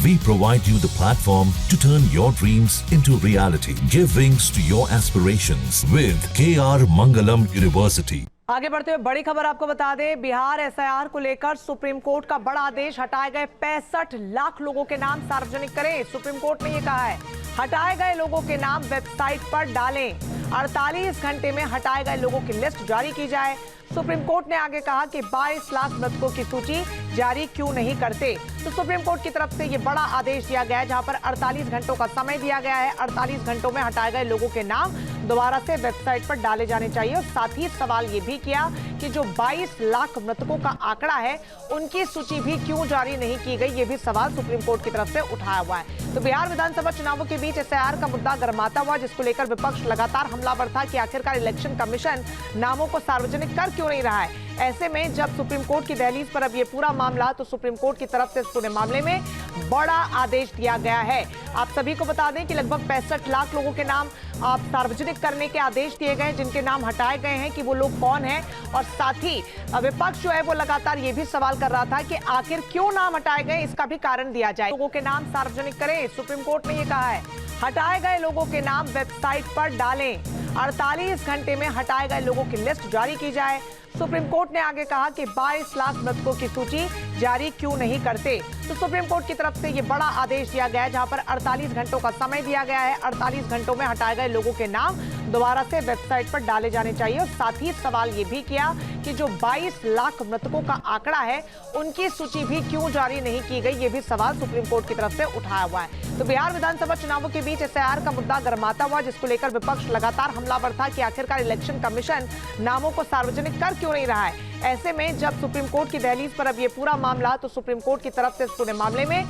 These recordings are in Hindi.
We provide you the platform to turn your dreams into reality. Give wings to your aspirations with KR Mangalam University. आगे बढ़ते हुए बड़ी खबर आपको बता दें, बिहार एसआईआर को लेकर सुप्रीम कोर्ट का बड़ा आदेश। हटाए गए 65 लाख लोगों के नाम सार्वजनिक करें। सुप्रीम कोर्ट ने ये कहा है, हटाए गए लोगों के नाम वेबसाइट पर डालें। 48 घंटे में हटाए गए लोगों की लिस्ट जारी की जाए। सुप्रीम कोर्ट ने आगे कहा कि 22 लाख मृतकों की सूची जारी क्यों नहीं करते। तो सुप्रीम कोर्ट की तरफ से ये बड़ा आदेश दिया गया है, जहां पर 48 घंटों का समय दिया गया है। 48 घंटों में हटाए गए लोगों के नाम दोबारा से वेबसाइट पर डाले जाने चाहिए। और साथ ही सवाल ये भी किया कि जो 22 लाख मृतकों का आंकड़ा है, उनकी सूची भी क्यों जारी नहीं की गई, ये भी सवाल सुप्रीम कोर्ट की तरफ से उठाया हुआ है। तो बिहार विधानसभा चुनावों के बीच एसआईआर का मुद्दा गर्माता हुआ, जिसको लेकर विपक्ष लगातार हमलावर था कि आखिरकार इलेक्शन कमीशन नामों को सार्वजनिक कर क्यों नहीं रहा है। ऐसे में जब सुप्रीम कोर्ट की दहलीज पर अब ये पूरा मामला, तो सुप्रीम कोर्ट की तरफ से इस पूरे मामले में बड़ा आदेश दिया गया है। आप सभी को बता दें कि लगभग 65 लाख लोगों के नाम आप सार्वजनिक करने के आदेश दिए गए, जिनके नाम हटाए गए हैं कि वो लोग कौन हैं। और साथ ही विपक्ष जो है वो लगातार ये भी सवाल कर रहा था कि आखिर क्यों नाम हटाए गए, इसका भी कारण दिया जाए। लोगों के नाम सार्वजनिक करें। सुप्रीम कोर्ट ने ये कहा है, हटाए गए लोगों के नाम वेबसाइट पर डालें। 48 घंटे में हटाए गए लोगों की लिस्ट जारी की जाए। सुप्रीम कोर्ट ने आगे कहा कि 22 लाख मृतकों की सूची जारी क्यों नहीं करते। तो सुप्रीम कोर्ट की तरफ से ये बड़ा आदेश दिया गया है, जहां पर 48 घंटों का समय दिया गया है। 48 घंटों में हटाए गए लोगों के नाम दोबारा से वेबसाइट पर डाले जाने चाहिए। और साथ ही सवाल ये भी किया कि जो 22 लाख मृतकों का आंकड़ा है, उनकी सूची भी क्यों जारी नहीं की गई, ये भी सवाल सुप्रीम कोर्ट की तरफ से उठाया हुआ है। तो बिहार विधानसभा चुनावों के बीच एसआईआर का मुद्दा गर्माता हुआ, जिसको लेकर विपक्ष लगातार हमलावर था कि आखिरकार इलेक्शन कमीशन नामों को सार्वजनिक कर क्यों नहीं रहा है। ऐसे में जब सुप्रीम कोर्ट की दहलीज पर अब ये पूरा मामला, तो सुप्रीम कोर्ट की तरफ से इस पूरे मामले में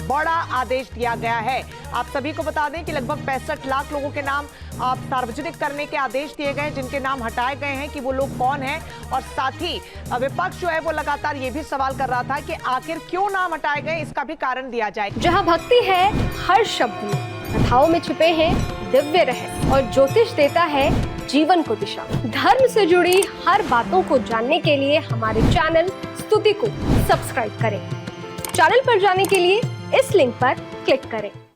बड़ा आदेश दिया गया है। आप सभी को बता दें कि लगभग 65 लाख लोगों के नाम आप सार्वजनिक करने के आदेश दिए गए, जिनके नाम हटाए गए हैं कि वो लोग कौन हैं। और साथ ही विपक्ष जो है वो लगातार ये भी सवाल कर रहा था कि आखिर क्यों नाम हटाए गए, इसका भी कारण दिया जाए। जहाँ भक्ति है हर शब्द में, कथाओं में छिपे हैं दिव्य रहस्य, और ज्योतिष देता है जीवन को दिशा। धर्म से जुड़ी हर बातों को जानने के लिए हमारे चैनल स्तुति को सब्सक्राइब करें। चैनल पर जाने के लिए इस लिंक पर क्लिक करें।